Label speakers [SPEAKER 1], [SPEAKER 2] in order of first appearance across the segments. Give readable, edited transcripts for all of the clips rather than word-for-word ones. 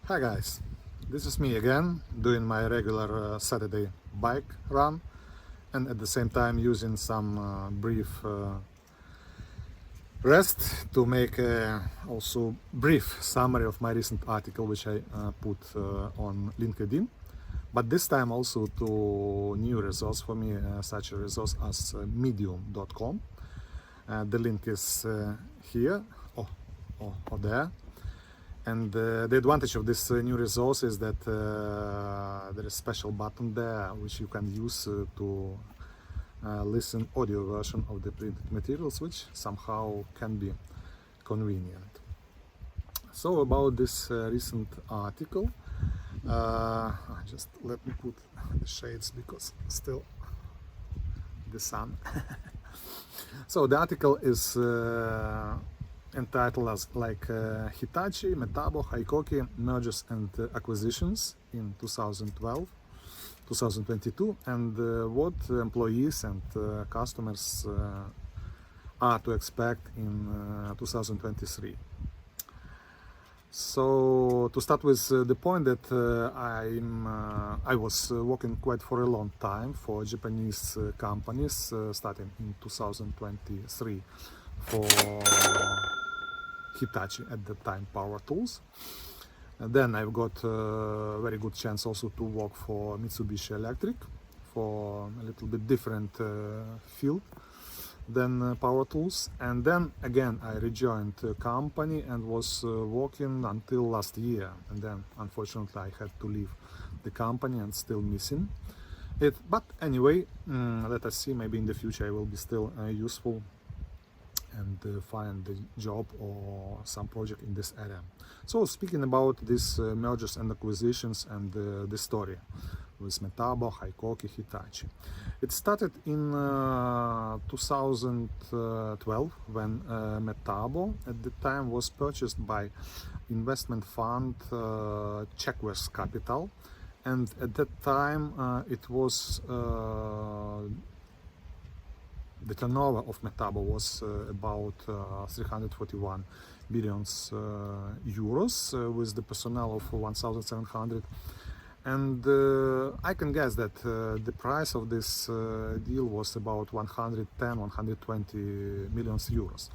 [SPEAKER 1] Hi guys, this is me again doing my regular Saturday bike run and at the same time using some brief rest to make also brief summary of my recent article which I put on LinkedIn, but this time also to new resource for me, such a resource as medium.com. The link is here or there. And the advantage of this new resource is that there is a special button there which you can use to listen audio version of the printed materials, which somehow can be convenient. So about this recent article, just let me put the shades because still the sun. So the article is entitled as Hitachi, Metabo, HiKOKI mergers and acquisitions in 2012-2022 and what employees and customers are to expect in 2023. So to start with the point that I was working quite for a long time for Japanese companies starting in 2023 for Hitachi at the time Power Tools. And then I've got a very good chance also to work for Mitsubishi Electric for a little bit different field than Power Tools. And then again I rejoined the company and was working until last year. And then unfortunately I had to leave the company and still missing it. But anyway, let us see, maybe in the future I will be still useful and find the job or some project in this area. So speaking about these mergers and acquisitions and the story with Metabo, HiKOKI, Hitachi. It started in 2012 when Metabo at the time was purchased by investment fund Chequers Capital, and at that time it was the turnover of Metabo was about 341 billion euros with the personnel of 1,700. And I can guess that the price of this deal was about 110-120 million euros,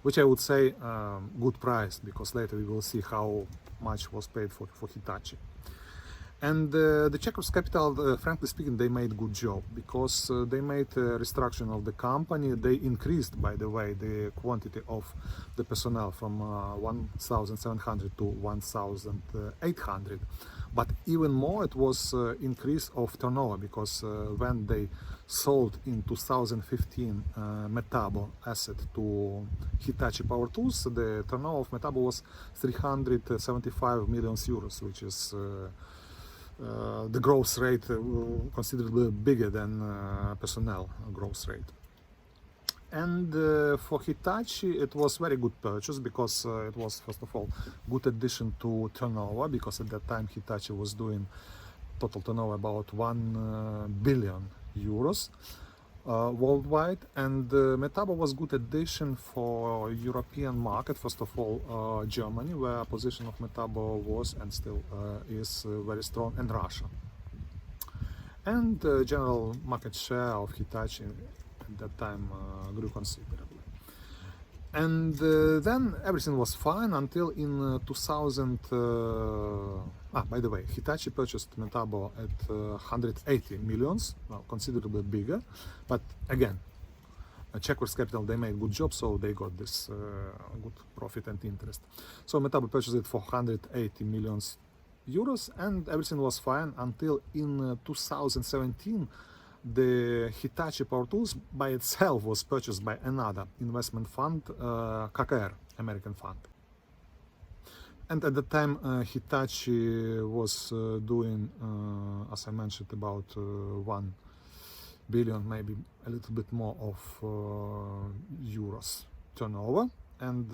[SPEAKER 1] which I would say good price, because later we will see how much was paid for Hitachi. And the Chequers Capital, frankly speaking, they made good job, because they made a restructuring of the company. They increased, by the way, the quantity of the personnel from 1,700 to 1,800. But even more, it was increase of turnover, because when they sold in 2015 Metabo asset to Hitachi Power Tools, the turnover of Metabo was 375 million euros, which is the growth rate considerably bigger than personnel growth rate. And for Hitachi it was very good purchase, because it was first of all good addition to turnover, because at that time Hitachi was doing total turnover about 1 billion euros worldwide, and Metabo was good addition for European market, first of all Germany, where position of Metabo was and still is very strong, and Russia. And general market share of Hitachi at that time grew considerably. And then everything was fine until in 2000. By the way, Hitachi purchased Metabo at 180 millions, well, considerably bigger. But again, Chequers Capital, they made good job, so they got this good profit and interest. So Metabo purchased it for 180 millions euros, and everything was fine until in 2017. The Hitachi Power Tools by itself was purchased by another investment fund, KKR, American fund. And at the time Hitachi was doing, as I mentioned, about 1 billion, maybe a little bit more of euros turnover. And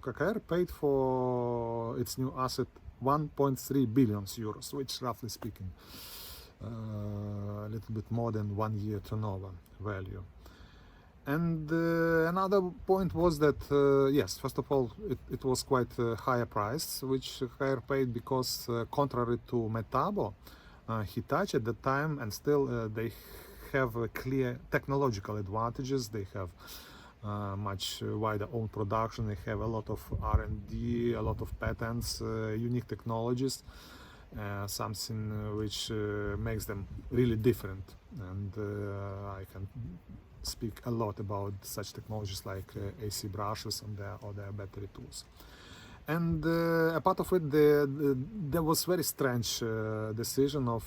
[SPEAKER 1] KKR paid for its new asset 1.3 billion euros, which roughly speaking a little bit more than 1 year turnover value. And another point was that, yes, first of all, it was quite a higher price, which higher paid because, contrary to Metabo, Hitachi at the time, and still they have clear technological advantages. They have much wider own production. They have a lot of R&D, a lot of patents, unique technologies, something which makes them really different. And I can speak a lot about such technologies like AC brushes and their battery tools. And a part of it, there was very strange decision of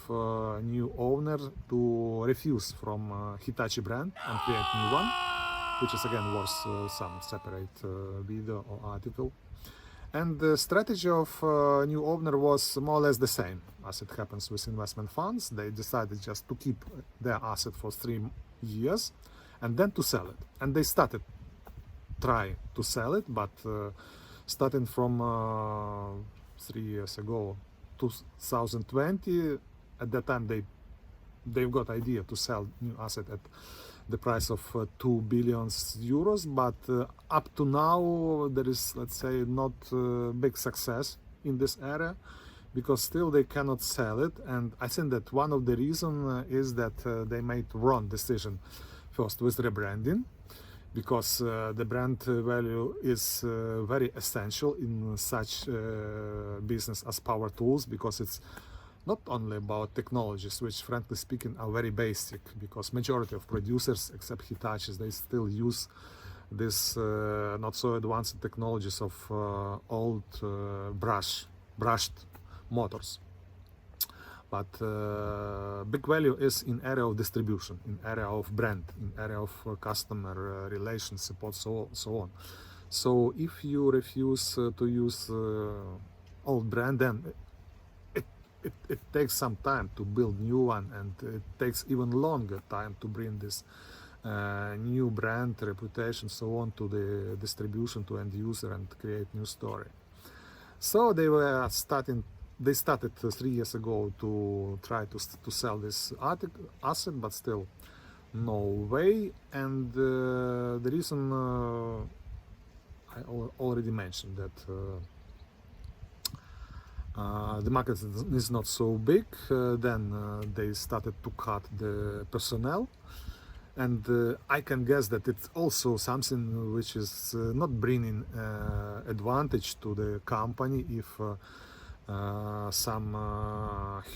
[SPEAKER 1] new owner to refuse from Hitachi brand and create new one, which is again worth some separate video or article. And the strategy of new owner was more or less the same as it happens with investment funds. They decided just to keep their asset for 3 years and then to sell it. And they started trying to sell it, but starting from 3 years ago, 2020, at that time they've got idea to sell new asset at the price of 2 billion euros, but up to now there is, let's say, not big success in this area, because still they cannot sell it. And I think that one of the reason is that they made wrong decision first with rebranding, because the brand value is very essential in such business as power tools, because it's not only about technologies, which frankly speaking are very basic, because majority of producers except Hitachi, they still use this not so advanced technologies of old brushed motors. But big value is in area of distribution, in area of brand, in area of customer relations, support, so on. So if you refuse to use old brand, then it takes some time to build new one, and it takes even longer time to bring this new brand reputation, so on, to the distribution, to end user, and create new story. So they started 3 years ago to try to sell this asset, but still no way. And the reason I already mentioned, that the market is not so big. Then they started to cut the personnel, and I can guess that it's also something which is not bringing advantage to the company if some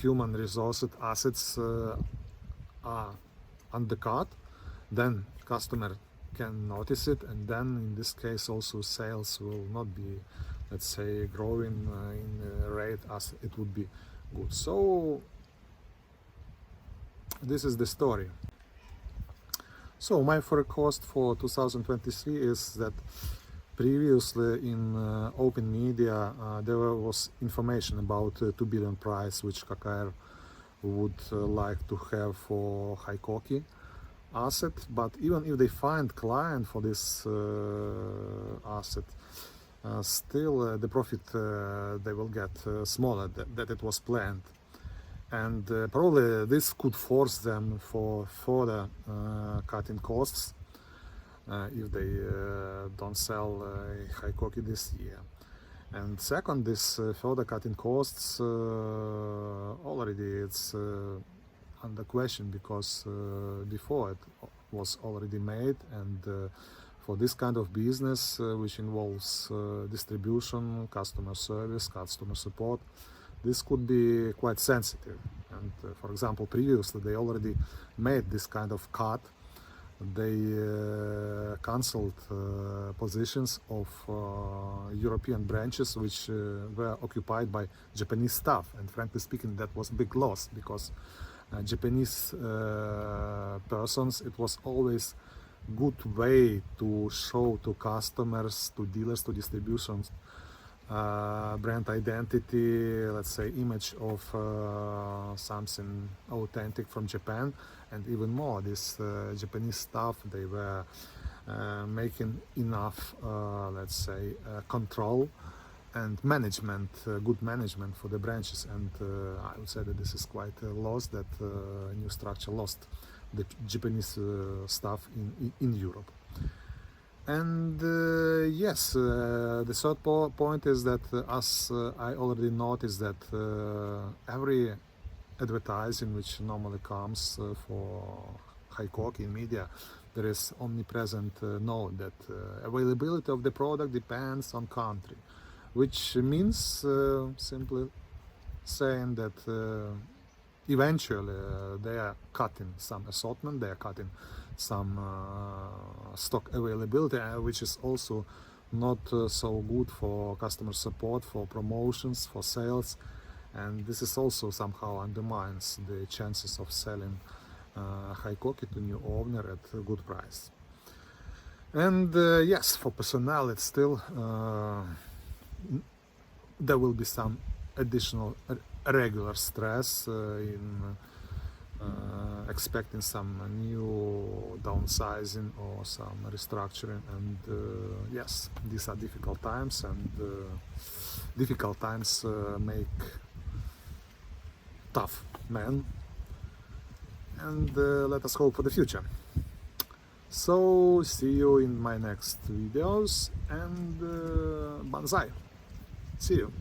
[SPEAKER 1] human resource assets are undercut. Then customer can notice it, and then in this case also sales will not be, let's say, growing in a rate as it would be good. So this is the story. So my forecast for 2023 is that previously in open media there was information about 2 billion price which KKR would like to have for HiKOKI asset. But even if they find client for this asset, still the profit they will get smaller than it was planned. And probably this could force them for further cutting costs if they don't sell HiKOKI this year. And second, this further cutting costs already it's under question, because before it was already made, and for this kind of business which involves distribution, customer service, customer support, this could be quite sensitive. And for example, previously they already made this kind of cut. They cancelled positions of European branches which were occupied by Japanese staff, and frankly speaking that was a big loss, because Japanese persons, it was always good way to show to customers, to dealers, to distributions brand identity, let's say image of something authentic from Japan. And even more, this Japanese staff, they were making enough, let's say, control and management, good management for the branches. And I would say that this is quite a loss, that new structure lost the Japanese staff in Europe. And yes, the third point is that as I already noticed that every advertising which normally comes for HiKOKI in media, there is omnipresent note that availability of the product depends on country, which means simply saying that eventually they are cutting some assortment, they are cutting some stock availability, which is also not so good for customer support, for promotions, for sales, and this is also somehow undermines the chances of selling HiKOKI to new owner at a good price. And yes, for personnel it's still there will be some additional regular stress in expecting some new downsizing or some restructuring, and yes, these are difficult times, and difficult times make tough men, and let us hope for the future. So see you in my next videos, and banzai. See you.